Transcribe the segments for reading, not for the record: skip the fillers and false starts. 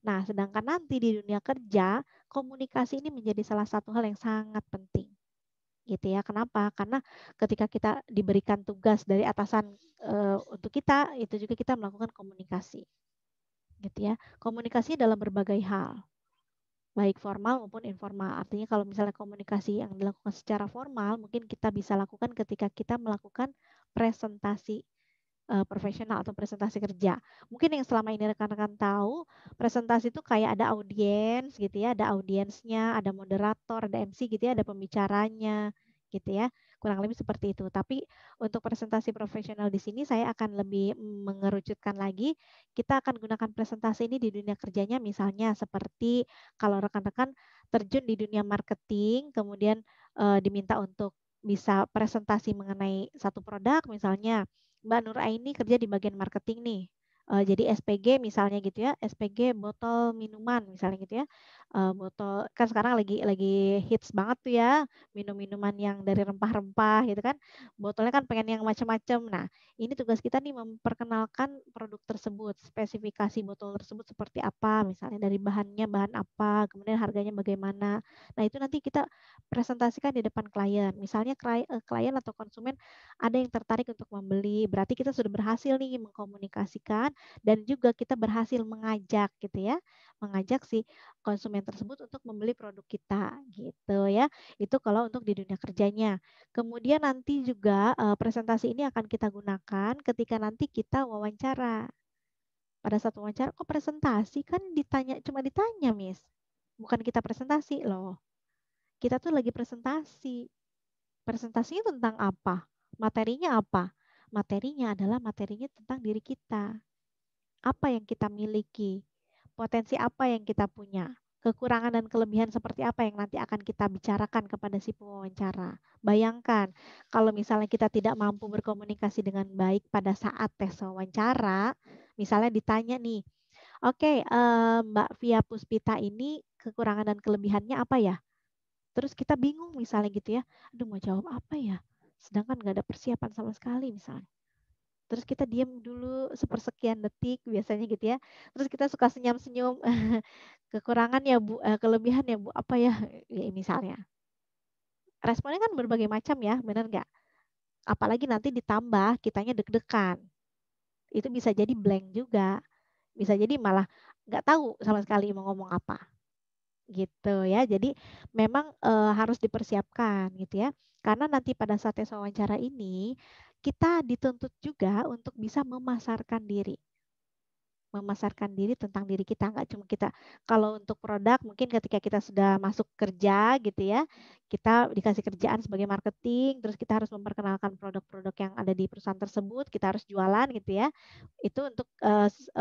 Nah, sedangkan nanti di dunia kerja, komunikasi ini menjadi salah satu hal yang sangat penting gitu ya. Kenapa? Karena ketika kita diberikan tugas dari atasan untuk kita, itu juga kita melakukan komunikasi gitu ya. Komunikasi dalam berbagai hal, baik formal maupun informal. Artinya kalau misalnya komunikasi yang dilakukan secara formal, mungkin kita bisa lakukan ketika kita melakukan presentasi profesional atau presentasi kerja. Mungkin yang selama ini rekan-rekan tahu, presentasi itu kayak ada audiens gitu ya, ada audiensnya, ada moderator, ada MC gitu ya, ada pembicaranya gitu ya. Kurang lebih seperti itu. Tapi untuk presentasi profesional di sini saya akan lebih mengerucutkan lagi. Kita akan gunakan presentasi ini di dunia kerjanya misalnya seperti kalau rekan-rekan terjun di dunia marketing, kemudian diminta untuk bisa presentasi mengenai satu produk misalnya Mbak Nur Aini kerja di bagian marketing nih. Jadi SPG misalnya gitu ya, SPG botol minuman misalnya gitu ya. Botol kan sekarang lagi hits banget tuh ya, minum-minuman yang dari rempah-rempah gitu kan. Botolnya kan pengen yang macam-macam. Nah, ini tugas kita nih memperkenalkan produk tersebut, spesifikasi botol tersebut seperti apa, misalnya dari bahannya bahan apa, kemudian harganya bagaimana. Nah, itu nanti kita presentasikan di depan klien. Misalnya klien atau konsumen ada yang tertarik untuk membeli. Berarti kita sudah berhasil nih mengkomunikasikan dan juga kita berhasil mengajak gitu ya, mengajak si konsumen tersebut untuk membeli produk kita gitu ya. Itu kalau untuk di dunia kerjanya. Kemudian nanti juga presentasi ini akan kita gunakan ketika nanti kita wawancara. Pada saat wawancara, kok presentasi kan cuma ditanya, Miss. Bukan kita presentasi loh. Kita tuh lagi presentasi. Presentasinya tentang apa? Materinya apa? Materinya adalah materinya tentang diri kita. Apa yang kita miliki? Potensi apa yang kita punya? Kekurangan dan kelebihan seperti apa yang nanti akan kita bicarakan kepada si pewawancara. Bayangkan, kalau misalnya kita tidak mampu berkomunikasi dengan baik pada saat tes wawancara, misalnya ditanya nih, oke, Mbak Via Puspita ini kekurangan dan kelebihannya apa ya? Terus kita bingung misalnya gitu ya, aduh mau jawab apa ya? Sedangkan nggak ada persiapan sama sekali misalnya. Terus kita diam dulu sepersekian detik biasanya gitu ya. Terus kita suka senyum-senyum, kekurangan ya Bu, kelebihan ya Bu, apa ya? Ya, misalnya. Responnya kan berbagai macam ya, benar nggak? Apalagi nanti ditambah kitanya deg-degan. Itu bisa jadi blank juga. Bisa jadi malah nggak tahu sama sekali mau ngomong apa. Gitu ya. Jadi memang harus dipersiapkan gitu ya. Karena nanti pada saat tes wawancara ini kita dituntut juga untuk bisa memasarkan diri tentang diri kita, nggak cuma kita kalau untuk produk mungkin ketika kita sudah masuk kerja gitu ya, kita dikasih kerjaan sebagai marketing, terus kita harus memperkenalkan produk-produk yang ada di perusahaan tersebut, kita harus jualan gitu ya. Itu untuk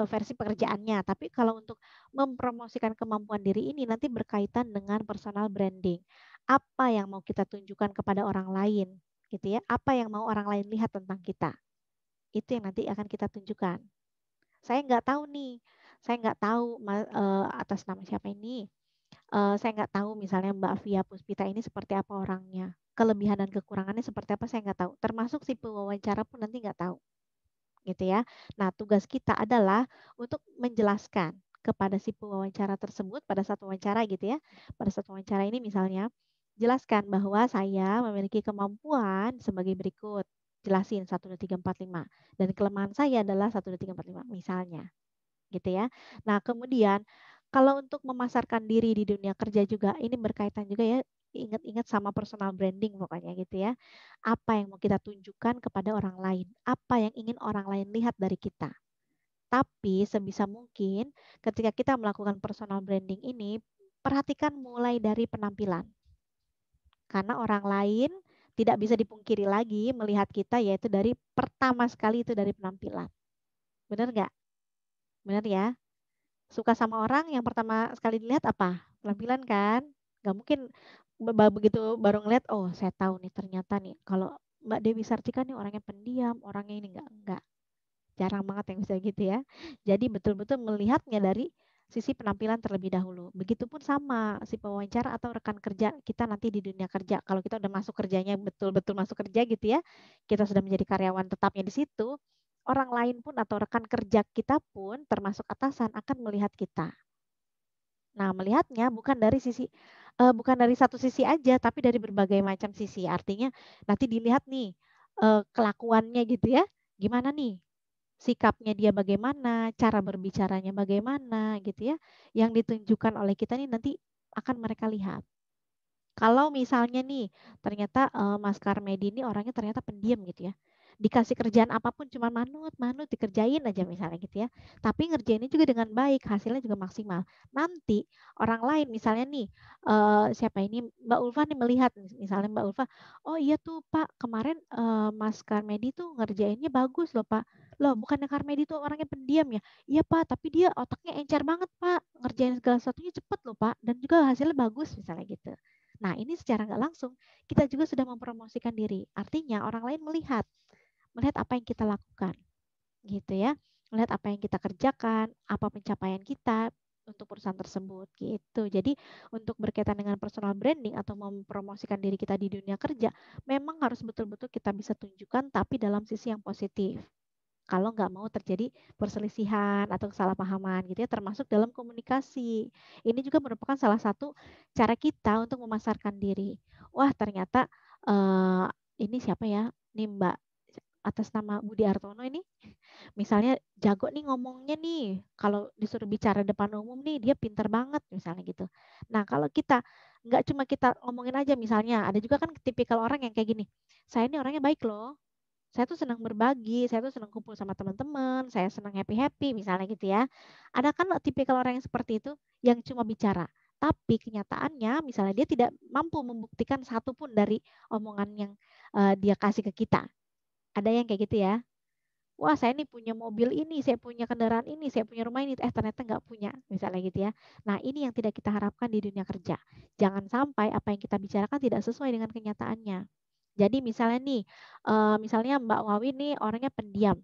versi pekerjaannya. Tapi kalau untuk mempromosikan kemampuan diri ini nanti berkaitan dengan personal branding. Apa yang mau kita tunjukkan kepada orang lain gitu ya? Apa yang mau orang lain lihat tentang kita? Itu yang nanti akan kita tunjukkan. Saya nggak tahu nih, saya nggak tahu atas nama siapa ini. Saya nggak tahu misalnya Mbak Via Puspita ini seperti apa orangnya. Kelebihan dan kekurangannya seperti apa saya nggak tahu. Termasuk si pewawancara pun nanti nggak tahu, gitu ya. Nah, tugas kita adalah untuk menjelaskan kepada si pewawancara tersebut pada saat wawancara gitu ya. Pada saat wawancara ini misalnya, jelaskan bahwa saya memiliki kemampuan sebagai berikut. Jelasin 1, 2, 3, 4, 5. Dan kelemahan saya adalah 1, 2, 3, 4, 5 misalnya gitu ya. Nah, kemudian kalau untuk memasarkan diri di dunia kerja juga ini berkaitan juga ya, ingat-ingat sama personal branding pokoknya gitu ya. Apa yang mau kita tunjukkan kepada orang lain, apa yang ingin orang lain lihat dari kita. Tapi sebisa mungkin ketika kita melakukan personal branding ini, perhatikan mulai dari penampilan. Karena orang lain tidak bisa dipungkiri lagi melihat kita yaitu dari pertama sekali itu dari penampilan. Benar nggak? Benar ya? Suka sama orang yang pertama sekali dilihat apa? Penampilan kan? Gak mungkin begitu baru ngeliat, oh saya tahu nih ternyata nih kalau Mbak Dewi Sartika nih orangnya pendiam, orangnya ini enggak. Jarang banget yang bisa gitu ya. Jadi betul-betul melihatnya dari sisi penampilan terlebih dahulu. Begitupun sama si pewawancara atau rekan kerja kita nanti di dunia kerja. Kalau kita udah masuk kerjanya betul-betul masuk kerja gitu ya, kita sudah menjadi karyawan tetapnya di situ, orang lain pun atau rekan kerja kita pun termasuk atasan akan melihat kita. Nah, melihatnya bukan dari satu sisi aja, tapi dari berbagai macam sisi. Artinya nanti dilihat nih kelakuannya gitu ya. Gimana nih? Sikapnya dia bagaimana, cara berbicaranya bagaimana gitu ya. Yang ditunjukkan oleh kita nih nanti akan mereka lihat. Kalau misalnya nih, ternyata Mas Karmedi ini orangnya ternyata pendiam gitu ya. Dikasih kerjaan apapun cuma manut-manut dikerjain aja misalnya gitu ya. Tapi ngerjainnya juga dengan baik, hasilnya juga maksimal. Nanti orang lain misalnya nih, siapa ini Mbak Ulfa nih melihat misalnya Mbak Ulfa, oh iya tuh Pak kemarin Mas Karmedi tuh ngerjainnya bagus loh Pak. Loh bukannya Karmedi tuh orangnya pendiam ya? Iya Pak, tapi dia otaknya encer banget Pak. Ngerjain segala sesuatunya cepet loh Pak. Dan juga hasilnya bagus misalnya gitu. Nah, ini secara nggak langsung kita juga sudah mempromosikan diri. Artinya orang lain melihat apa yang kita lakukan, gitu ya. Melihat apa yang kita kerjakan, apa pencapaian kita untuk perusahaan tersebut, gitu. Jadi untuk berkaitan dengan personal branding atau mempromosikan diri kita di dunia kerja, memang harus betul-betul kita bisa tunjukkan, tapi dalam sisi yang positif kalau nggak mau terjadi perselisihan atau kesalahpahaman gitu ya, termasuk dalam komunikasi. Ini juga merupakan salah satu cara kita untuk memasarkan diri. Wah, ternyata eh, ini siapa ya? Nih Mbak atas nama Budi Artono ini, misalnya jago nih ngomongnya nih, kalau disuruh bicara depan umum nih dia pinter banget misalnya gitu. Nah, kalau kita nggak cuma kita ngomongin aja misalnya, ada juga kan tipikal orang yang kayak gini, saya ini orangnya baik loh, saya tuh senang berbagi, saya tuh senang kumpul sama teman-teman, saya senang happy-happy misalnya gitu ya. Ada kan tipikal orang yang seperti itu yang cuma bicara, tapi kenyataannya misalnya dia tidak mampu membuktikan satu pun dari omongan yang dia kasih ke kita. Ada yang kayak gitu ya. Wah, saya nih punya mobil ini, saya punya kendaraan ini, saya punya rumah ini, ternyata nggak punya, misalnya gitu ya. Nah, ini yang tidak kita harapkan di dunia kerja. Jangan sampai apa yang kita bicarakan tidak sesuai dengan kenyataannya. Jadi misalnya nih, misalnya Mbak Wawi nih orangnya pendiam,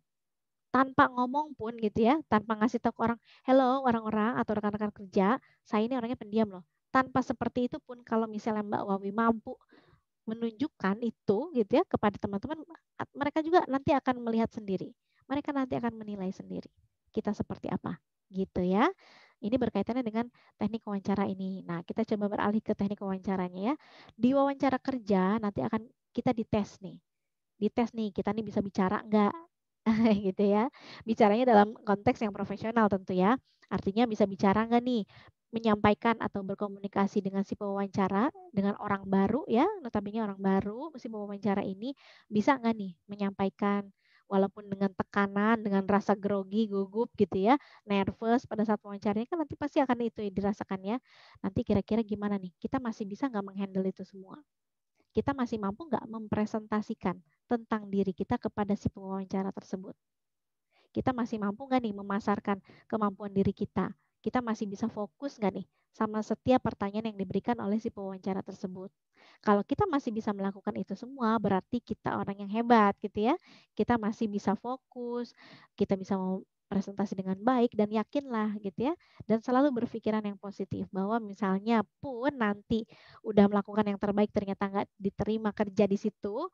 tanpa ngomong pun gitu ya, tanpa ngasih tahu ke orang, hello orang-orang atau rekan-rekan kerja, saya ini orangnya pendiam loh. Tanpa seperti itu pun kalau misalnya Mbak Wawi mampu menunjukkan itu gitu ya kepada teman-teman, mereka juga nanti akan melihat sendiri. Mereka nanti akan menilai sendiri kita seperti apa gitu ya. Ini berkaitannya dengan teknik wawancara ini. Nah, kita coba beralih ke teknik wawancaranya ya. Di wawancara kerja nanti akan kita dites nih. Dites nih, kita nih bisa bicara enggak? Gitu ya. Bicaranya dalam konteks yang profesional tentu ya. Artinya bisa bicara enggak nih? Menyampaikan atau berkomunikasi dengan si pewawancara, dengan orang baru ya, notabene orang baru, si pewawancara ini bisa enggak nih menyampaikan walaupun dengan tekanan, dengan rasa grogi, gugup gitu ya, nervous pada saat wawancaranya kan nanti pasti akan itu dirasakan ya. Nanti kira-kira gimana nih? Kita masih bisa nggak menghandle itu semua? Kita masih mampu nggak mempresentasikan tentang diri kita kepada si pewawancara tersebut? Kita masih mampu nggak nih memasarkan kemampuan diri kita? Kita masih bisa fokus nggak nih sama setiap pertanyaan yang diberikan oleh si pewawancara tersebut? Kalau kita masih bisa melakukan itu semua, berarti kita orang yang hebat gitu ya. Kita masih bisa fokus, kita bisa mau presentasi dengan baik dan yakinlah gitu ya. Dan selalu berpikiran yang positif bahwa misalnya pun nanti udah melakukan yang terbaik ternyata nggak diterima kerja di situ,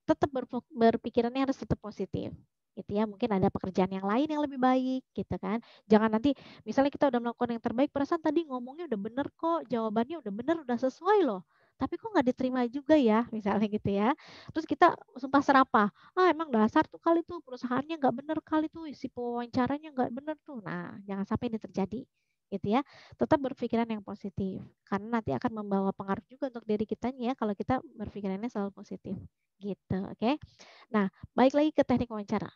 tetap berpikirannya harus tetap positif gitu ya, mungkin ada pekerjaan yang lain yang lebih baik gitu kan. Jangan nanti misalnya kita udah melakukan yang terbaik, perasaan tadi ngomongnya udah bener kok, jawabannya udah bener, udah sesuai loh, tapi kok nggak diterima juga ya misalnya gitu ya. Terus kita sumpah serapah, ah emang dasar tuh kali tuh perusahaannya nggak bener kali tuh, si pewawancaranya nggak bener tuh. Nah, jangan sampai ini terjadi gitu ya. Tetap berpikiran yang positif karena nanti akan membawa pengaruh juga untuk diri kita ya kalau kita berpikirannya selalu positif gitu. Oke. Nah, balik lagi ke teknik wawancara.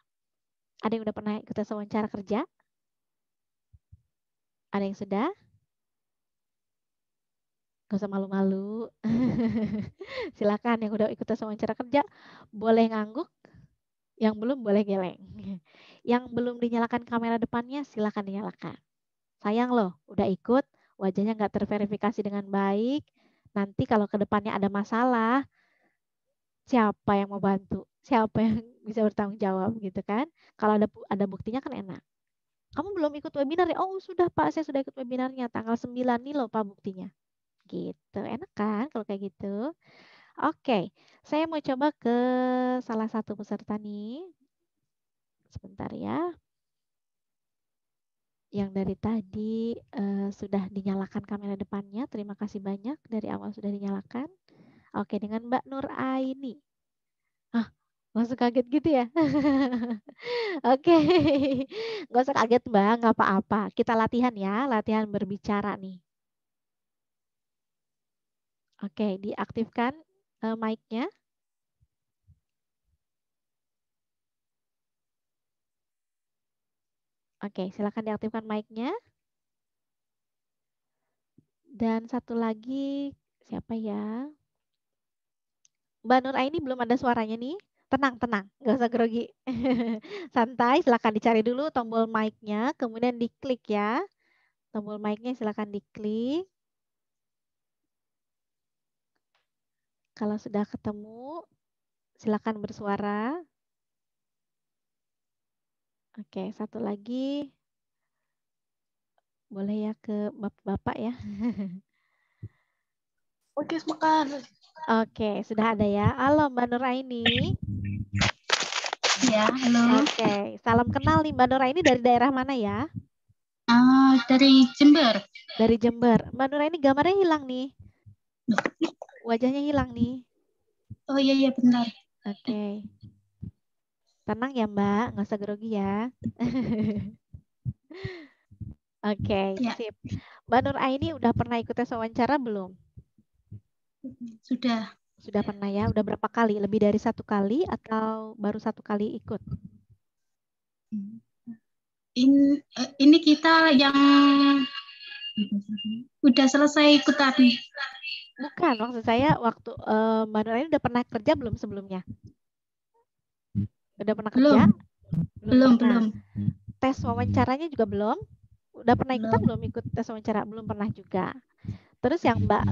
Ada yang udah pernah ikut tes wawancara kerja? Ada yang sudah? Gak usah malu-malu. Silakan yang udah ikut tes wawancara kerja boleh ngangguk, yang belum boleh geleng. Yang belum dinyalakan kamera depannya silakan dinyalakan. Sayang loh, udah ikut, wajahnya nggak terverifikasi dengan baik. Nanti kalau ke depannya ada masalah, siapa yang mau bantu? Siapa yang bisa bertanggung jawab gitu kan? Kalau ada buktinya kan enak. Kamu belum ikut webinar ya? Oh, sudah Pak, saya sudah ikut webinarnya tanggal 9 nih loh Pak buktinya. Gitu. Enak kan kalau kayak gitu? Oke, saya mau coba ke salah satu peserta nih. Sebentar ya. Yang dari tadi sudah dinyalakan kamera depannya. Terima kasih banyak, dari awal sudah dinyalakan. Oke, dengan Mbak Nur Aini. Ah, langsung kaget gitu ya? Oke, nggak usah kaget Mbak, nggak apa-apa. Kita latihan ya, latihan berbicara nih. Oke, diaktifkan mic-nya. Oke, silakan diaktifkan mic-nya. Dan satu lagi, siapa ya? Mbak Nur Aini belum ada suaranya nih. Tenang, tenang, nggak usah grogi. Santai, silakan dicari dulu tombol mic-nya, kemudian diklik ya. Tombol mic-nya silakan diklik. Kalau sudah ketemu, silakan bersuara. Oke, satu lagi. Boleh ya ke Bapak ya. Oke, makan. Oke, sudah ada ya. Halo Mbak Nur Aini. Ya, halo. Oke, salam kenal nih Mbak Nur Aini, dari daerah mana ya? Dari Jember. Dari Jember. Mbak Nur Aini gambarnya hilang nih. Wajahnya hilang nih. Oh iya benar. Oke. Tenang ya Mbak, nggak usah grogi ya. Oke, Ya, sip. Mbak Nur Aini udah pernah ikut tes wawancara belum? sudah. Sudah pernah ya? Udah berapa kali? Lebih dari satu kali atau baru satu kali ikut? Ini kita yang udah selesai ikut tadi. Bukan, maksud saya waktu Mbak Nur Aini udah pernah kerja belum sebelumnya? Udah pernah kerja? Belum, Belum pernah. belum. Tes wawancaranya juga belum? Udah pernah ikutan Belum. belum ikut tes wawancara? Belum pernah juga. Terus yang Mbak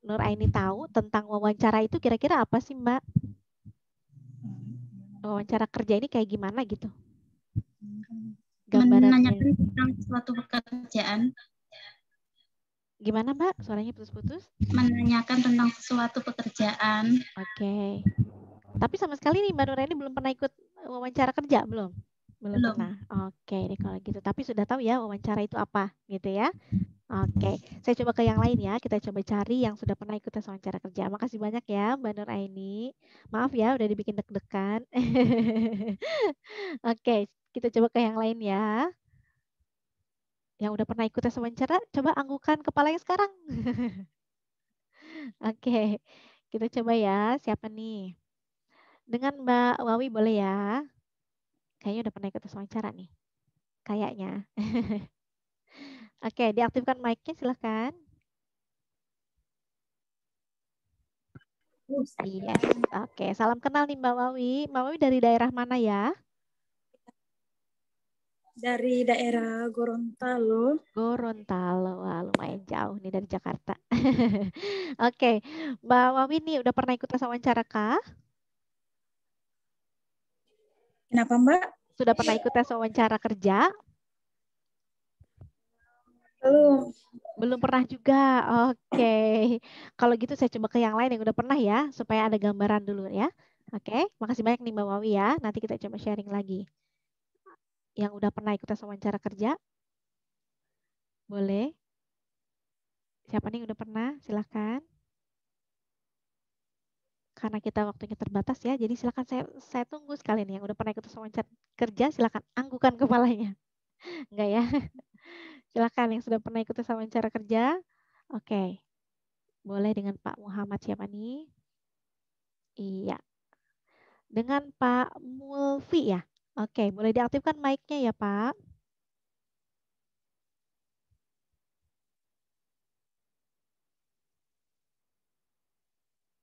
Nur Aini tahu tentang wawancara itu kira-kira apa sih Mbak? Wawancara kerja ini kayak gimana gitu? Gambarannya. Menanyakan tentang suatu pekerjaan. Gimana Mbak? Suaranya putus-putus? Menanyakan tentang suatu pekerjaan. Oke. Tapi sama sekali nih Mbak Nur Aini belum pernah ikut wawancara kerja, belum? Belum Belum. pernah. Oke deh kalau gitu. Tapi sudah tahu ya wawancara itu apa gitu ya. Oke, saya coba ke yang lain ya. Kita coba cari yang sudah pernah ikut tes wawancara kerja. Makasih banyak ya, Mbak Nur Aini. Maaf ya, udah dibikin deg-degan. Oke, kita coba ke yang lain ya. Yang udah pernah ikut tes wawancara, coba anggukan kepalanya sekarang. Oke, kita coba ya. Siapa nih? Dengan Mbak Wawi boleh ya? Kayaknya udah pernah ikut tes wawancara nih. Kayaknya. Oke, diaktifkan mic-nya silahkan. Yes, oke. Salam kenal nih Mbak Wawi. Mbak Wawi dari daerah mana ya? Dari daerah Gorontalo. Gorontalo, wah lumayan jauh nih dari Jakarta. Oke, Mbak Wawi nih udah pernah ikut tes wawancara kah? Kenapa Mbak? Sudah pernah ikut tes wawancara kerja? Belum. Belum pernah juga. Oke. Kalau gitu saya coba ke yang lain yang udah pernah ya, supaya ada gambaran dulu ya. Oke, makasih banyak nih Mbak Wawi ya. Nanti kita coba sharing lagi. Yang udah pernah ikut tes wawancara kerja? Boleh? Siapa nih yang udah pernah? Silahkan. Karena kita waktunya terbatas ya, jadi silakan saya tunggu sekali nih yang udah pernah ikut tes wawancara kerja, silakan anggukan kepalanya. Enggak ya? Silakan yang sudah pernah ikut tes wawancara kerja. Oke. Boleh dengan Pak Muhammad siapa nih? Iya. Dengan Pak Mulfi ya. Oke, boleh diaktifkan mic-nya ya, Pak.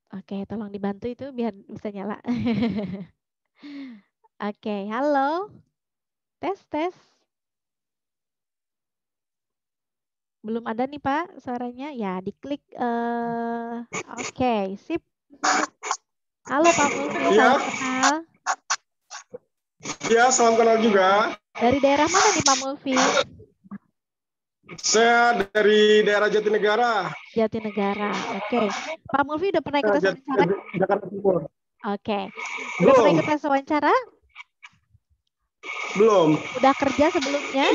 Oke, tolong dibantu itu biar bisa nyala. Oke, halo. Tes, tes. Belum ada nih, Pak, suaranya. Ya, diklik. Oke, sip. Halo, Pak Mulfi, Iya. salam kenal. Iya, salam kenal juga. Dari daerah mana nih, Pak Mulfi? Saya dari daerah Jatinegara. Jatinegara. Oke. Pak Mulfi udah pernah ikut tes wawancara? Jakarta Timur. Oke. Udah pernah Belum. ikut tes wawancara? Belum. Udah kerja sebelumnya?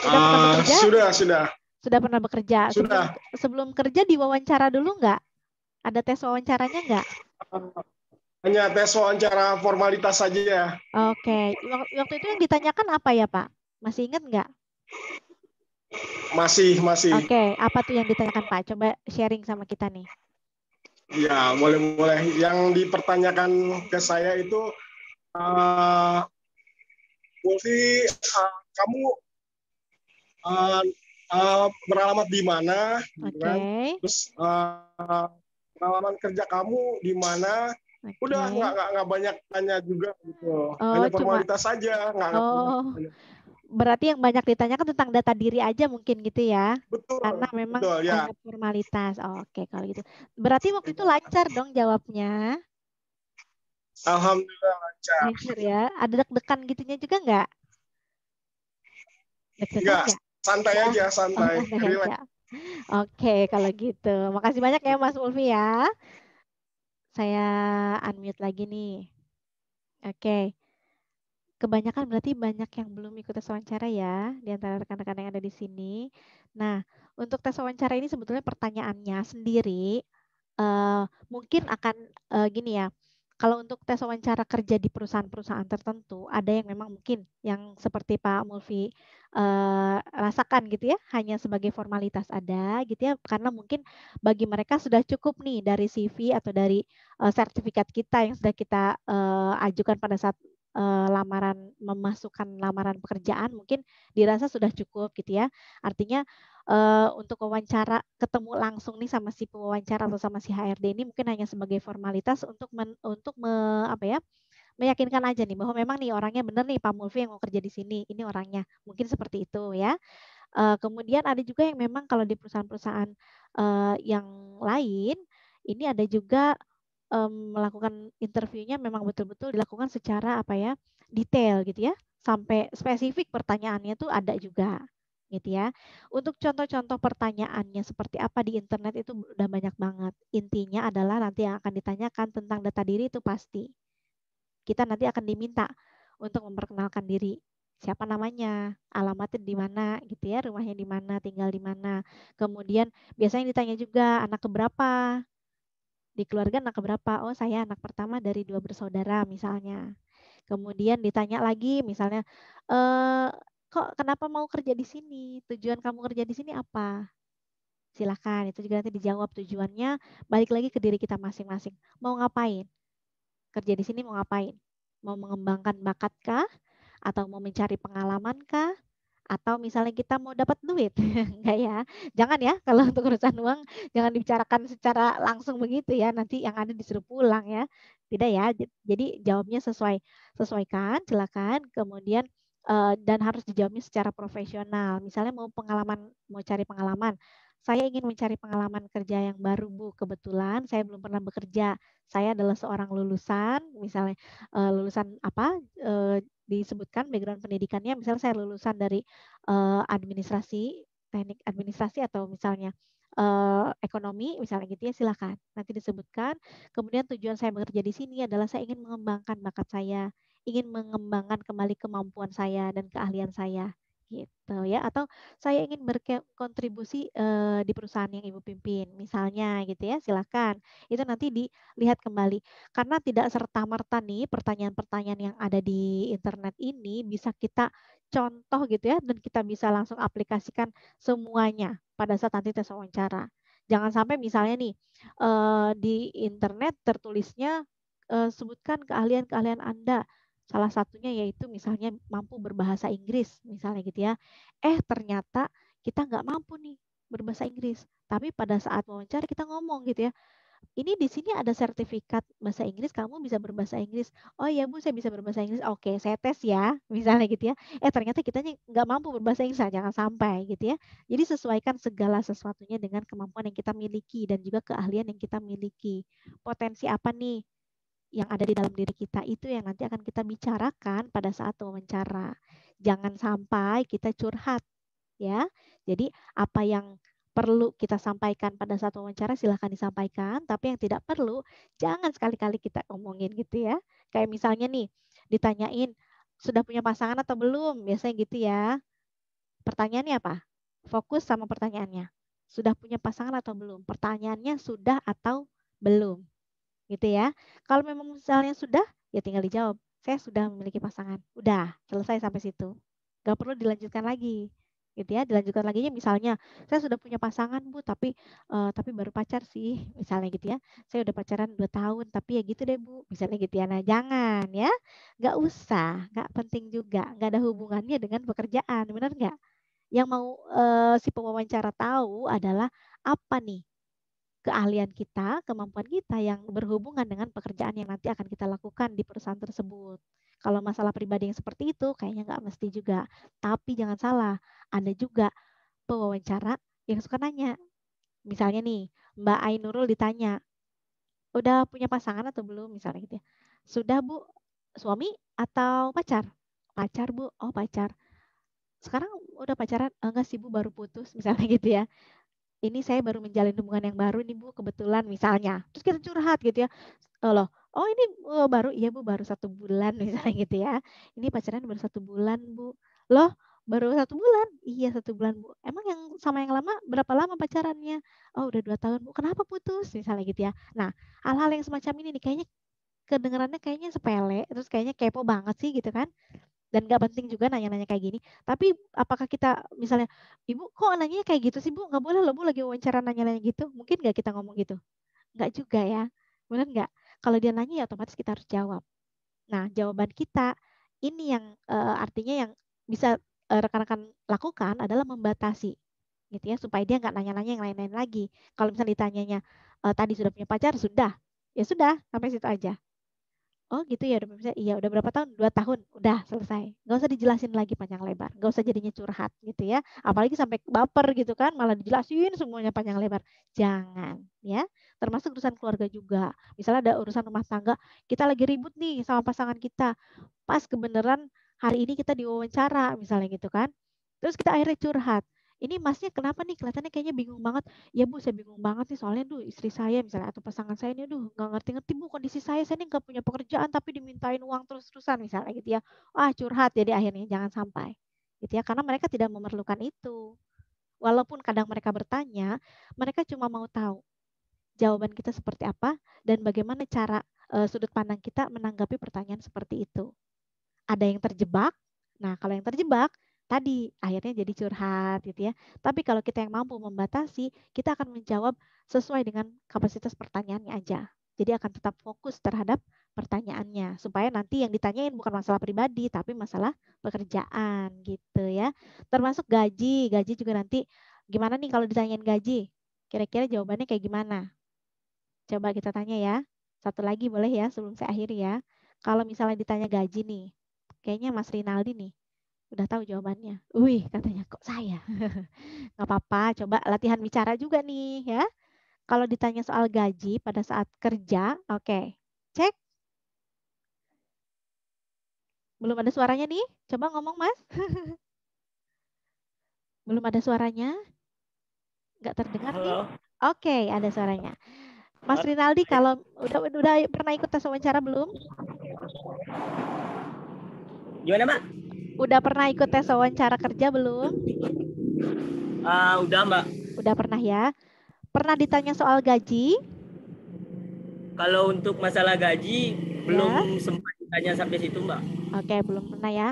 Udah pernah bekerja? Sudah. Sudah pernah bekerja. Sudah. Sebelum kerja diwawancara dulu nggak? Ada tes wawancaranya nggak? Hanya tes wawancara formalitas saja ya. Oke. Waktu itu yang ditanyakan apa ya, Pak? Masih ingat nggak? Masih. Oke. Apa tuh yang ditanyakan, Pak? Coba sharing sama kita nih. Ya, boleh. Yang dipertanyakan ke saya itu, Mulfi, kamu beralamat di mana? Oke. Kan? Terus pengalaman kerja kamu di mana? Oke. Udah nggak banyak tanya juga gitu. Oh, Hanya formalitas saja. Oh, berarti yang banyak ditanyakan tentang data diri aja mungkin gitu ya? Betul. Karena memang Betul, ya. formalitas. Oke, kalau gitu. Berarti waktu itu lancar dong jawabnya? Alhamdulillah lancar. Lancar ya. Ada deg-degan gitunya juga nggak? Deg-degan nggak? Santai aja, santai. Aja. Oke, kalau gitu. Makasih banyak ya Mas Mulfi ya. Saya unmute lagi nih. Oke. Kebanyakan berarti banyak yang belum ikut tes wawancara ya di antara rekan-rekan yang ada di sini. Nah, untuk tes wawancara ini sebetulnya pertanyaannya sendiri mungkin akan gini ya. Kalau untuk tes wawancara kerja di perusahaan-perusahaan tertentu, ada yang memang mungkin yang seperti Pak Mulfi rasakan gitu ya, hanya sebagai formalitas ada gitu ya, karena mungkin bagi mereka sudah cukup nih dari CV atau dari sertifikat kita yang sudah kita ajukan pada saat memasukkan lamaran pekerjaan mungkin dirasa sudah cukup gitu ya. Artinya untuk wawancara ketemu langsung nih sama si pewawancara atau sama si HRD ini mungkin hanya sebagai formalitas untuk meyakinkan aja nih bahwa memang nih orangnya benar nih Pak Mulfi yang mau kerja di sini. Ini orangnya. Mungkin seperti itu ya. Kemudian ada juga yang memang kalau di perusahaan-perusahaan yang lain ini ada juga melakukan interviewnya memang betul-betul dilakukan secara detail gitu ya, sampai spesifik pertanyaannya tuh ada juga gitu ya. Untuk contoh-contoh pertanyaannya seperti apa di internet itu udah banyak banget. Intinya adalah nanti yang akan ditanyakan tentang data diri itu pasti. Kita nanti akan diminta untuk memperkenalkan diri. Siapa namanya, alamatnya di mana gitu ya, rumahnya di mana, tinggal di mana. Kemudian biasanya ditanya juga anak keberapa, di keluarga anak keberapa? Oh, saya anak pertama dari 2 bersaudara misalnya. Kemudian ditanya lagi misalnya, kok kenapa mau kerja di sini? Tujuan kamu kerja di sini apa? Silakan, itu juga nanti dijawab tujuannya, balik lagi ke diri kita masing-masing. Mau ngapain? Kerja di sini mau ngapain? Mau mengembangkan bakat kah? Atau mau mencari pengalaman kah? Atau misalnya kita mau dapat duit, enggak ya? Jangan ya, kalau untuk urusan uang jangan dibicarakan secara langsung begitu ya, nanti yang ada disuruh pulang ya. Tidak ya, jadi jawabnya sesuaikan, silakan. Kemudian dan harus dijawabnya secara profesional. Misalnya mau cari pengalaman. Saya ingin mencari pengalaman kerja yang baru, Bu. Kebetulan saya belum pernah bekerja. Saya adalah seorang lulusan, misalnya lulusan apa? Disebutkan background pendidikannya, misalnya saya lulusan dari administrasi, teknik administrasi atau misalnya ekonomi, misalnya gitu ya, silakan. Nanti disebutkan. Kemudian tujuan saya bekerja di sini adalah saya ingin mengembangkan bakat saya, ingin mengembangkan kembali kemampuan saya dan keahlian saya, gitu ya. Atau saya ingin berkontribusi di perusahaan yang Ibu pimpin, misalnya gitu ya, silakan. Itu nanti dilihat kembali. Karena tidak serta-merta nih pertanyaan-pertanyaan yang ada di internet ini bisa kita contoh gitu ya, dan kita bisa langsung aplikasikan semuanya pada saat nanti tes wawancara. Jangan sampai misalnya nih di internet tertulisnya sebutkan keahlian-keahlian Anda. Salah satunya yaitu misalnya mampu berbahasa Inggris misalnya gitu ya. Ternyata kita nggak mampu nih berbahasa Inggris. Tapi pada saat wawancara kita ngomong gitu ya, ini di sini ada sertifikat bahasa Inggris, kamu bisa berbahasa Inggris. Oh iya Bu, saya bisa berbahasa Inggris. Oke, saya tes ya, misalnya gitu ya. Ternyata kitanya nggak mampu berbahasa Inggris, jangan sampai gitu ya. Jadi sesuaikan segala sesuatunya dengan kemampuan yang kita miliki dan juga keahlian yang kita miliki. Potensi apa nih yang ada di dalam diri kita, itu yang nanti akan kita bicarakan pada saat wawancara. Jangan sampai kita curhat ya. Jadi apa yang perlu kita sampaikan pada saat wawancara silahkan disampaikan, tapi yang tidak perlu jangan sekali-kali kita omongin gitu ya. Kayak misalnya nih, ditanyain sudah punya pasangan atau belum, biasanya gitu ya. Pertanyaannya apa? Fokus sama pertanyaannya. Sudah punya pasangan atau belum? Pertanyaannya sudah atau belum, gitu ya. Kalau memang misalnya sudah, ya tinggal dijawab. Saya sudah memiliki pasangan. Udah, selesai sampai situ. Gak perlu dilanjutkan lagi, gitu ya. Dilanjutkan lagi misalnya, saya sudah punya pasangan Bu, tapi baru pacar sih, misalnya gitu ya. Saya udah pacaran 2 tahun, tapi ya gitu deh Bu, misalnya gitu ya. Nah jangan ya, gak usah, gak penting juga, gak ada hubungannya dengan pekerjaan, benar nggak? Yang mau si pewawancara tahu adalah apa nih keahlian kita, kemampuan kita yang berhubungan dengan pekerjaan yang nanti akan kita lakukan di perusahaan tersebut. Kalau masalah pribadi yang seperti itu, kayaknya nggak mesti juga. Tapi jangan salah, ada juga pewawancara yang suka nanya. Misalnya nih, Mbak Ainurul ditanya, udah punya pasangan atau belum? Misalnya gitu ya. Sudah Bu, suami atau pacar? Pacar Bu, oh pacar. Sekarang udah pacaran? Enggak sih Bu, baru putus. Misalnya gitu ya. Ini saya baru menjalin hubungan yang baru nih Bu, kebetulan misalnya. Terus kita curhat gitu ya. Loh, oh ini baru, iya Bu, baru 1 bulan misalnya gitu ya. Ini pacaran baru 1 bulan Bu. Loh, baru 1 bulan? Iya 1 bulan Bu. Emang yang sama yang lama berapa lama pacarannya? Oh udah 2 tahun Bu. Kenapa putus? Misalnya gitu ya. Nah, hal-hal yang semacam ini nih kayaknya kedengarannya kayaknya sepele, terus kayaknya kepo banget sih gitu kan. Dan nggak penting juga nanya-nanya kayak gini. Tapi apakah kita misalnya, Ibu kok nanya kayak gitu sih Bu? Nggak boleh loh Bu lagi wawancara nanya-nanya gitu. Mungkin nggak kita ngomong gitu? Nggak juga ya. Benar nggak? Kalau dia nanya ya otomatis kita harus jawab. Nah, jawaban kita ini yang artinya yang bisa rekan-rekan lakukan adalah membatasi gitu ya supaya dia nggak nanya-nanya yang lain-lain lagi. Kalau misalnya ditanyanya tadi sudah punya pacar, sudah. Ya sudah, sampai situ aja. Oh gitu ya, udah bisa. Iya, udah berapa tahun? 2 tahun. Udah selesai. Nggak usah dijelasin lagi panjang lebar. Nggak usah jadinya curhat gitu ya. Apalagi sampai baper gitu kan, malah dijelasin semuanya panjang lebar. Jangan ya. Termasuk urusan keluarga juga. Misalnya ada urusan rumah tangga, kita lagi ribut nih sama pasangan kita. Pas kebenaran hari ini kita diwawancara misalnya gitu kan. Terus kita akhirnya curhat. Ini masnya kenapa nih kelihatannya kayaknya bingung banget. Ya Bu, saya bingung banget nih soalnya istri saya misalnya atau pasangan saya ini nggak ngerti-ngerti Bu kondisi saya nih nggak punya pekerjaan tapi dimintain uang terus-terusan misalnya gitu ya. Wah curhat jadi akhirnya jangan sampai gitu ya karena mereka tidak memerlukan itu. Walaupun kadang mereka bertanya, mereka cuma mau tahu jawaban kita seperti apa dan bagaimana cara sudut pandang kita menanggapi pertanyaan seperti itu. Ada yang terjebak. Nah, kalau yang terjebak tadi akhirnya jadi curhat gitu ya. Tapi kalau kita yang mampu membatasi, kita akan menjawab sesuai dengan kapasitas pertanyaannya aja. Jadi akan tetap fokus terhadap pertanyaannya supaya nanti yang ditanyain bukan masalah pribadi tapi masalah pekerjaan gitu ya. Termasuk gaji, gaji juga nanti gimana nih kalau ditanyain gaji? Kira-kira jawabannya kayak gimana? Coba kita tanya ya. Satu lagi boleh ya sebelum saya akhiri ya. Kalau misalnya ditanya gaji nih, kayaknya Mas Rinaldi nih udah tahu jawabannya. Wih, katanya kok saya. Nggak apa-apa, coba latihan bicara juga nih ya. Kalau ditanya soal gaji pada saat kerja, oke. Cek. Belum ada suaranya nih? Coba ngomong Mas. Belum ada suaranya? Nggak terdengar nih? Halo. Oke, ada suaranya. Mas Rinaldi, kalau udah pernah ikut tes wawancara belum? Gimana, Mbak? Udah pernah ikut tes wawancara kerja belum? Udah, Mbak. Udah pernah ya. Pernah ditanya soal gaji? Kalau untuk masalah gaji belum sempat ditanya sampai situ, Mbak. Oke, belum pernah ya.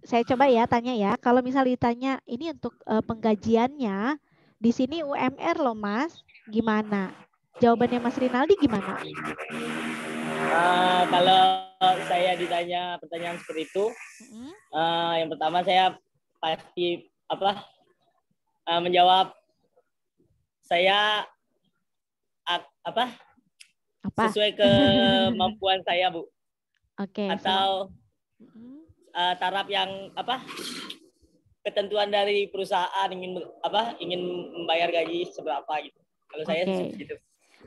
Saya coba ya tanya ya. Kalau misal ditanya ini untuk penggajiannya di sini UMR loh, Mas. Gimana? Jawabannya Mas Rinaldi gimana? Kalau saya ditanya pertanyaan seperti itu, yang pertama saya pasti menjawab saya sesuai kemampuan saya, Bu. Oke. Atau taraf yang ketentuan dari perusahaan ingin membayar gaji seberapa gitu. Kalau saya gitu.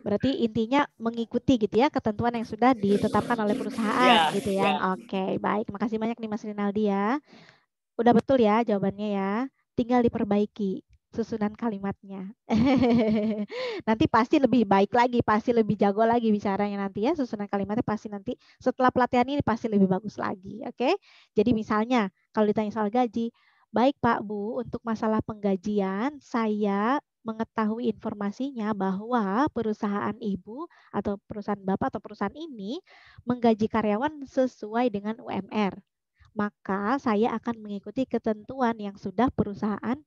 Berarti intinya mengikuti gitu ya ketentuan yang sudah ditetapkan oleh perusahaan gitu ya. Oke, baik. Makasih banyak nih Mas Rinaldi ya. Udah betul ya jawabannya ya. Tinggal diperbaiki. susunan kalimatnya. Nanti pasti lebih baik lagi, pasti lebih jago lagi bicaranya nanti ya. Susunan kalimatnya pasti nanti setelah pelatihan ini pasti lebih bagus lagi. Oke? Jadi misalnya kalau ditanya soal gaji, baik Pak Bu, untuk masalah penggajian saya mengetahui informasinya bahwa perusahaan ibu atau perusahaan bapak atau perusahaan ini menggaji karyawan sesuai dengan UMR. Maka saya akan mengikuti ketentuan yang sudah perusahaan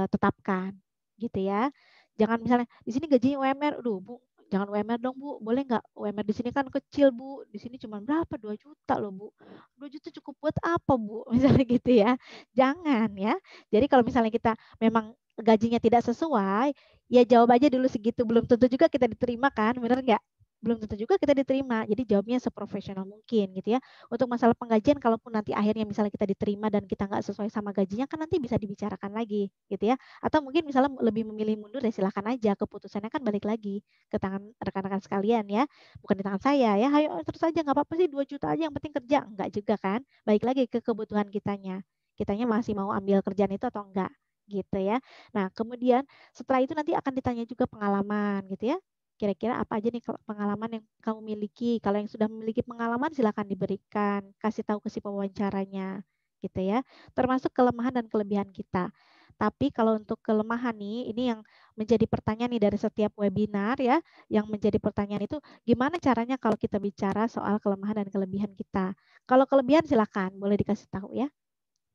tetapkan, gitu ya. Jangan misalnya di sini gajinya UMR, aduh Bu, jangan UMR dong Bu, boleh nggak? UMR di sini kan kecil Bu, di sini cuma berapa? 2 juta loh Bu. 2 juta cukup buat apa Bu? Misalnya gitu ya. Jangan ya. Jadi kalau misalnya kita memang gajinya tidak sesuai, ya jawab aja dulu segitu. Belum tentu juga kita diterima kan, bener nggak? Belum tentu juga kita diterima. Jadi jawabnya seprofesional mungkin gitu ya. Untuk masalah penggajian, kalaupun nanti akhirnya misalnya kita diterima dan kita nggak sesuai sama gajinya, kan nanti bisa dibicarakan lagi gitu ya. Atau mungkin misalnya lebih memilih mundur, ya silahkan aja. Keputusannya kan balik lagi ke tangan rekan-rekan sekalian ya. Bukan di tangan saya ya. Ayo terus aja, nggak apa-apa sih 2 juta aja yang penting kerja. Enggak juga kan. Balik lagi ke kebutuhan kitanya. Kitanya masih mau ambil kerjaan itu atau enggak gitu ya. Nah, kemudian setelah itu nanti akan ditanya juga pengalaman gitu ya. Kira-kira apa aja nih pengalaman yang kamu miliki? Kalau yang sudah memiliki pengalaman silakan diberikan, kasih tahu ke si pewawancaranya gitu ya. Termasuk kelemahan dan kelebihan kita. Tapi kalau untuk kelemahan nih, ini yang menjadi pertanyaan nih dari setiap webinar ya, yang menjadi pertanyaan itu gimana caranya kalau kita bicara soal kelemahan dan kelebihan kita. Kalau kelebihan silakan, boleh dikasih tahu ya.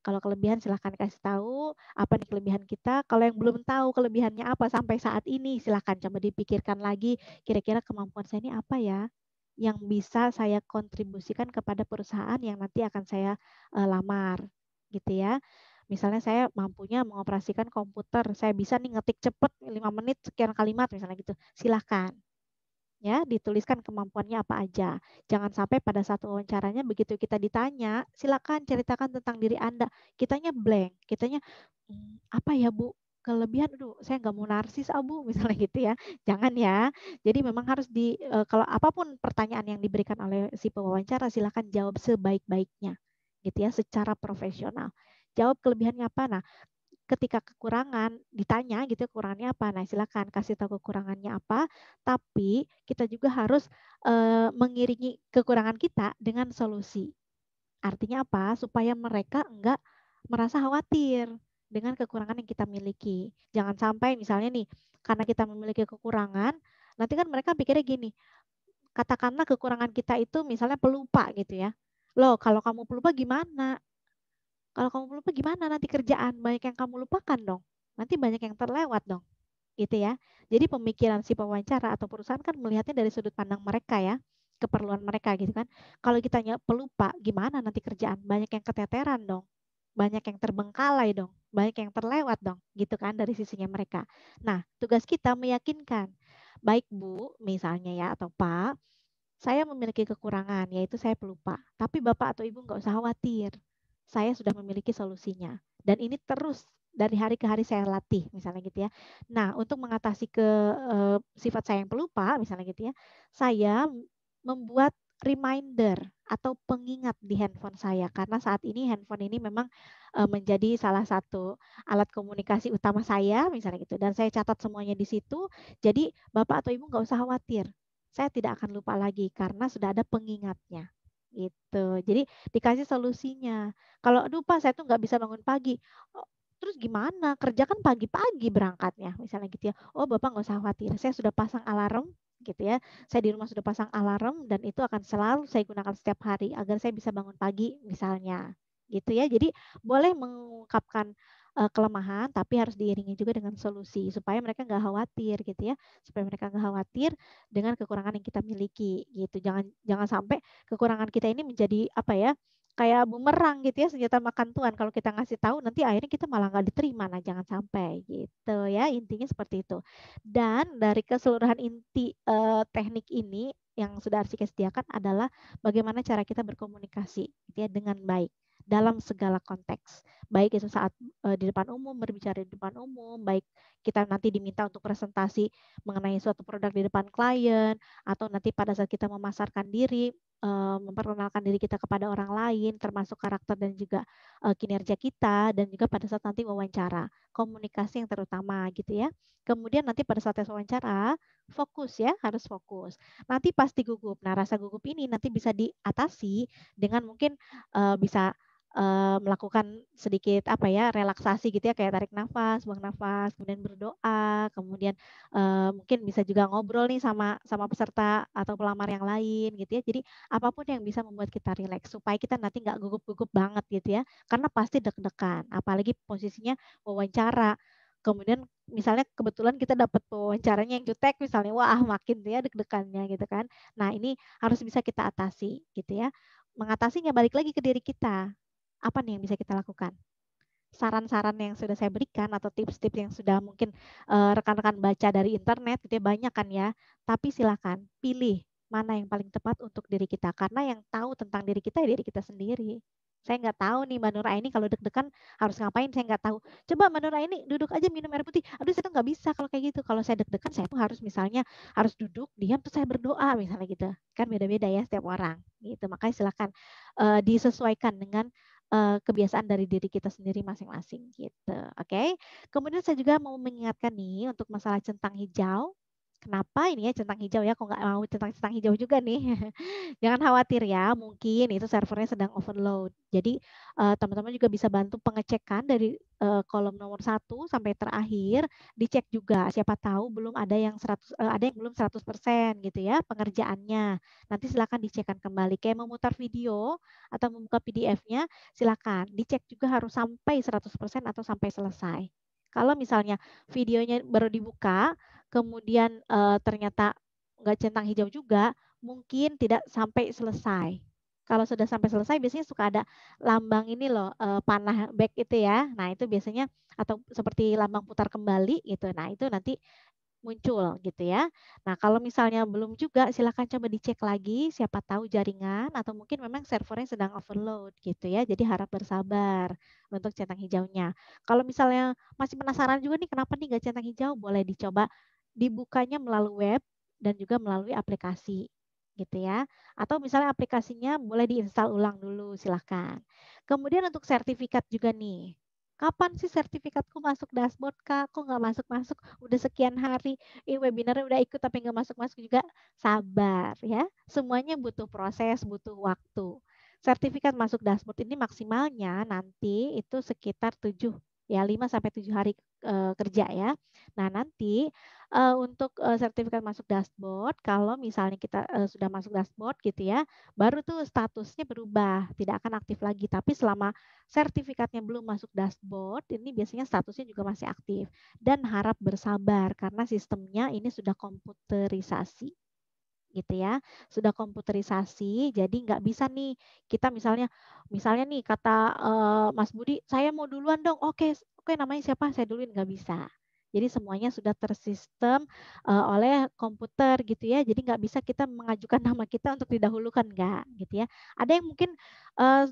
Kalau kelebihan silahkan kasih tahu apa nih kelebihan kita. Kalau yang belum tahu kelebihannya apa sampai saat ini, silahkan coba dipikirkan lagi kira-kira kemampuan saya ini apa ya yang bisa saya kontribusikan kepada perusahaan yang nanti akan saya lamar gitu ya. Misalnya saya mampunya mengoperasikan komputer, saya bisa nih ngetik cepet 5 menit sekian kalimat misalnya gitu. Silahkan. Ya, dituliskan kemampuannya apa aja. Jangan sampai pada saat wawancaranya begitu kita ditanya, silakan ceritakan tentang diri Anda. Kitanya blank, kitanya apa ya Bu? Kelebihan, aduh, saya nggak mau narsis, Bu, misalnya gitu ya. Jangan ya. Jadi memang harus kalau apapun pertanyaan yang diberikan oleh si pewawancara, silakan jawab sebaik-baiknya, gitu ya, secara profesional. Jawab kelebihannya apa? Nah, ketika kekurangan ditanya gitu kekurangannya apa, nah silakan kasih tahu kekurangannya apa, tapi kita juga harus mengiringi kekurangan kita dengan solusi. Artinya apa? Supaya mereka enggak merasa khawatir dengan kekurangan yang kita miliki. Jangan sampai misalnya nih, karena kita memiliki kekurangan, nanti kan mereka pikirnya gini, katakanlah kekurangan kita itu misalnya pelupa gitu ya. Loh, kalau kamu pelupa gimana? Kalau kamu lupa gimana nanti kerjaan? Banyak yang kamu lupakan dong. Nanti banyak yang terlewat dong. Gitu ya. Jadi pemikiran si pewawancara atau perusahaan kan melihatnya dari sudut pandang mereka ya. Keperluan mereka gitu kan. Kalau kita pelupa, gimana nanti kerjaan? Banyak yang keteteran dong. Banyak yang terbengkalai dong. Banyak yang terlewat dong. Gitu kan dari sisinya mereka. Nah, tugas kita meyakinkan. Baik Bu, misalnya ya, atau Pak, saya memiliki kekurangan, yaitu saya pelupa. Tapi Bapak atau Ibu nggak usah khawatir. Saya sudah memiliki solusinya. Dan ini terus dari hari ke hari saya latih, misalnya gitu ya. Nah, untuk mengatasi sifat saya yang pelupa, misalnya gitu ya, saya membuat reminder atau pengingat di handphone saya. Karena saat ini handphone ini memang menjadi salah satu alat komunikasi utama saya, misalnya gitu. Dan saya catat semuanya di situ. Jadi Bapak atau Ibu nggak usah khawatir. Saya tidak akan lupa lagi karena sudah ada pengingatnya. Gitu. Jadi dikasih solusinya. Kalau aduh Pak, saya tuh nggak bisa bangun pagi. Oh, terus gimana? Kerja kan pagi-pagi berangkatnya, misalnya gitu ya. Oh Bapak nggak usah khawatir, saya sudah pasang alarm gitu ya. Saya di rumah sudah pasang alarm dan itu akan selalu saya gunakan setiap hari agar saya bisa bangun pagi misalnya. Gitu ya. Jadi boleh mengungkapkan kelemahan tapi harus diiringi juga dengan solusi supaya mereka nggak khawatir gitu ya. Supaya mereka nggak khawatir dengan kekurangan yang kita miliki gitu. Jangan sampai kekurangan kita ini menjadi apa ya? Kayak bumerang gitu ya, senjata makan tuan. Kalau kita ngasih tahu nanti akhirnya kita malah nggak diterima. Nah, jangan sampai gitu ya. Intinya seperti itu. Dan dari keseluruhan inti teknik ini yang sudah Arsika sediakan adalah bagaimana cara kita berkomunikasi gitu ya dengan baik dalam segala konteks. Baik itu saat di depan umum, berbicara di depan umum, baik kita nanti diminta untuk presentasi mengenai suatu produk di depan klien, atau nanti pada saat kita memasarkan diri, memperkenalkan diri kita kepada orang lain, termasuk karakter dan juga kinerja kita, dan juga pada saat nanti wawancara, komunikasi yang terutama gitu ya. Kemudian nanti pada saat tes wawancara, fokus ya, harus fokus. Nanti pasti gugup. Nah, rasa gugup ini nanti bisa diatasi dengan mungkin bisa melakukan sedikit apa ya, relaksasi gitu ya, kayak tarik nafas, buang nafas, kemudian berdoa, kemudian mungkin bisa juga ngobrol nih sama peserta atau pelamar yang lain gitu ya. Jadi apapun yang bisa membuat kita rileks supaya kita nanti nggak gugup-gugup banget gitu ya, karena pasti deg-degan, apalagi posisinya wawancara. Kemudian misalnya kebetulan kita dapat wawancaranya yang jutek misalnya, wah makin ya deg-degannya gitu kan. Nah ini harus bisa kita atasi gitu ya. Mengatasinya balik lagi ke diri kita. Apa nih yang bisa kita lakukan? Saran-saran yang sudah saya berikan atau tips-tips yang sudah mungkin rekan-rekan baca dari internet gitu ya, banyak kan ya. Tapi silakan pilih mana yang paling tepat untuk diri kita, karena yang tahu tentang diri kita ya diri kita sendiri. Saya nggak tahu nih Mbak Nur Aini kalau deg-degan harus ngapain, saya nggak tahu. Coba Mbak Nur Aini duduk aja minum air putih. Aduh saya tuh nggak bisa kalau kayak gitu. Kalau saya deg-degan saya tuh harus misalnya harus duduk diam terus saya berdoa misalnya gitu. Kan beda-beda ya setiap orang gitu. Makanya silakan disesuaikan dengan kebiasaan dari diri kita sendiri masing-masing gitu. Oke. Kemudian saya juga mau mengingatkan nih untuk masalah centang hijau. Kenapa ini ya centang hijau ya? Kok nggak mau centang hijau juga nih? Jangan khawatir ya, mungkin itu servernya sedang overload. Jadi teman-teman juga bisa bantu pengecekan dari kolom nomor 1 sampai terakhir, dicek juga. Siapa tahu belum ada yang 100 ada yang belum 100% gitu ya pengerjaannya. Nanti silakan dicekkan kembali. Kayak memutar video atau membuka PDF-nya, silakan dicek juga harus sampai 100% atau sampai selesai. Kalau misalnya videonya baru dibuka, kemudian ternyata nggak centang hijau juga, mungkin tidak sampai selesai. Kalau sudah sampai selesai biasanya suka ada lambang ini loh, panah back itu ya. Nah itu biasanya atau seperti lambang putar kembali gitu. Nah itu nanti muncul gitu ya. Nah kalau misalnya belum juga silakan coba dicek lagi, siapa tahu jaringan atau mungkin memang servernya sedang overload gitu ya. Jadi harap bersabar untuk centang hijaunya. Kalau misalnya masih penasaran juga nih kenapa nih nggak centang hijau, boleh dicoba dibukanya melalui web dan juga melalui aplikasi gitu ya. Atau misalnya aplikasinya boleh diinstal ulang dulu silahkan. Kemudian untuk sertifikat juga nih. Kapan sih sertifikatku masuk dashboard Kak? Kok nggak masuk-masuk? Udah sekian hari, webinarnya udah ikut tapi nggak masuk-masuk juga. Sabar ya. Semuanya butuh proses, butuh waktu. Sertifikat masuk dashboard ini maksimalnya nanti itu sekitar 7 ya 5 sampai 7 hari kerja ya. Nah, nanti untuk sertifikat masuk dashboard kalau misalnya kita sudah masuk dashboard gitu ya, baru tuh statusnya berubah, tidak akan aktif lagi. Tapi selama sertifikatnya belum masuk dashboard, ini biasanya statusnya juga masih aktif. Dan harap bersabar karena sistemnya ini sudah komputerisasi gitu ya, sudah komputerisasi, jadi nggak bisa nih kita misalnya nih kata Mas Budi, saya mau duluan dong, oke oke namanya siapa saya duluin, nggak bisa. Jadi semuanya sudah tersistem oleh komputer gitu ya, jadi nggak bisa kita mengajukan nama kita untuk didahulukan, nggak gitu ya. Ada yang mungkin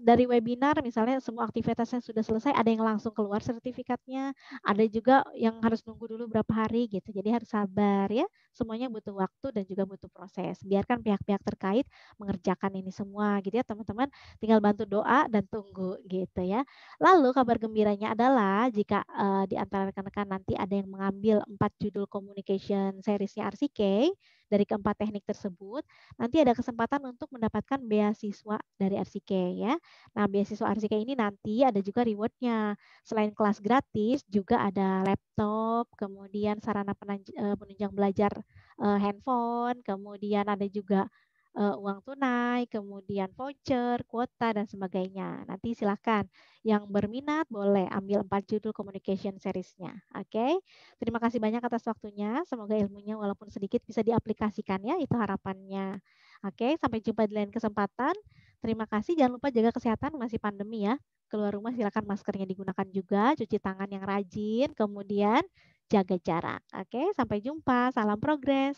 dari webinar misalnya semua aktivitasnya sudah selesai, ada yang langsung keluar sertifikatnya, ada juga yang harus nunggu dulu berapa hari gitu, jadi harus sabar ya. Semuanya butuh waktu dan juga butuh proses. Biarkan pihak-pihak terkait mengerjakan ini semua gitu ya teman-teman. Tinggal bantu doa dan tunggu gitu ya. Lalu kabar gembiranya adalah jika di antara rekan-rekan nanti ada yang mengambil 4 judul communication seriesnya RCK dari keempat teknik tersebut, nanti ada kesempatan untuk mendapatkan beasiswa dari RCK ya. Nah beasiswa RCK ini nanti ada juga rewardnya. Selain kelas gratis juga ada laptop, kemudian sarana penunjang belajar handphone, kemudian ada juga uang tunai, kemudian voucher, kuota, dan sebagainya. Nanti silakan yang berminat boleh ambil 4 judul communication seriesnya. Oke, terima kasih banyak atas waktunya. Semoga ilmunya walaupun sedikit bisa diaplikasikan ya, itu harapannya. Oke, sampai jumpa di lain kesempatan. Terima kasih, jangan lupa jaga kesehatan, masih pandemi ya. Keluar rumah silakan maskernya digunakan juga, cuci tangan yang rajin, kemudian jaga jarak. Oke, sampai jumpa. Salam progres.